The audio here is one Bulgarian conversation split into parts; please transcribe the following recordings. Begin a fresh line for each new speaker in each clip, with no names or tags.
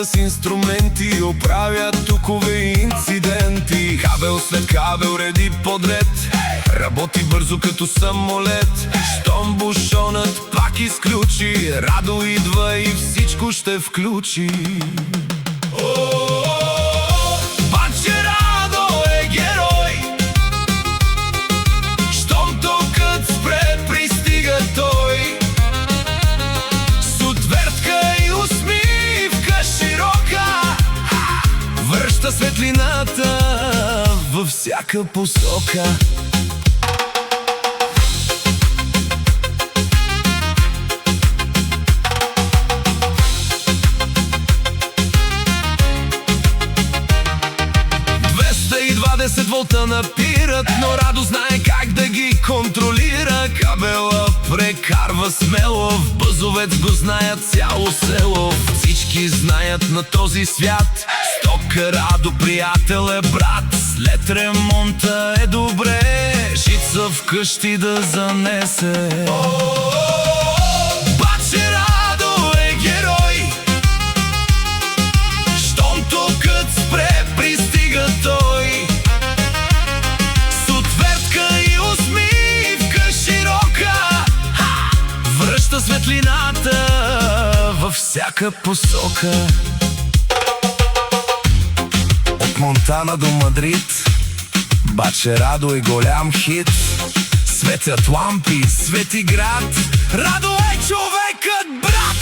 с инструменти, оправя тукове и инциденти. Кабел след кабел реди подред, работи бързо като самолет. Щом бушонът пак изключи, Радо идва и всичко ще включи. Баче Радо е герой, щом токът спре, пристига той. С отвертка и усмивка широка, връща светлината във всяка посока. 20 волта напират, но Радо знае как да ги контролира. Кабела прекарва смело, в Бъзовец го знаят цяло село. Всички знаят на този свят, Стока Радо приятел е брат. След ремонта е добре, жица вкъщи да занесе. Баче Радо е герой, щом токът спре, пристига той. С отвертка и усмивка широка, връща светлината във всяка посока. От Монтана до Мадрид, Баче Радо е голям хит. Светят лампи, свети град, Радо е човекът, брат!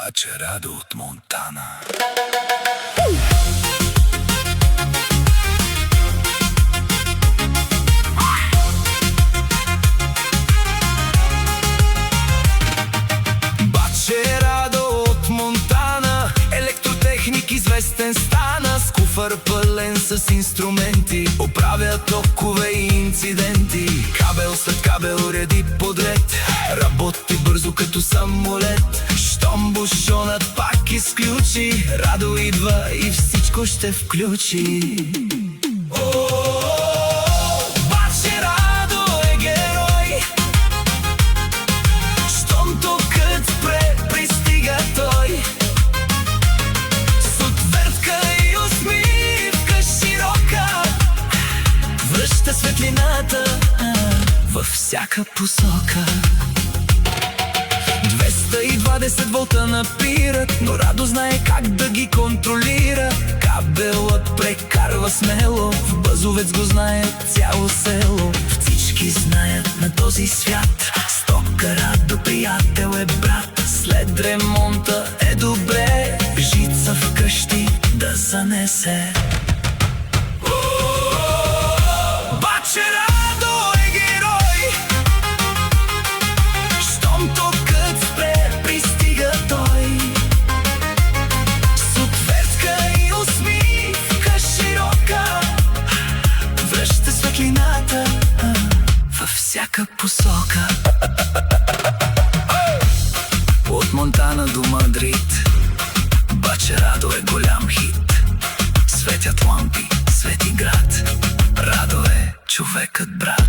Баче Радо от Монтана. Баче Радо от Монтана, електротехник известен стана. С куфър пълен с инструменти, оправя токове и инциденти. Кабел след кабел реди подред, работи бързо като самолет. Щом бушонът пак изключи, Радо идва и всичко ще включи. Баче Радо е герой, щом токът спре, пристига той. С отвертка и усмивка широка, връща светлината във всяка посока. 220 волта напират, но Радо знае как да ги контролира. Кабелът прекарва смело, в Бъзовец го знаят цяло село. Всички знаят на този свят, Стока Радо приятел е брат. След ремонта е добре, жица вкъщи да занесе. Баче Радо е герой, щом токът спре, пристига той. С отвертка и усмивка широка, връща светлината във всяка посока. От Монтана до Мадрид, Баче Радо е голям хит. Светят лампи, свети град, Радо е човекът, брат.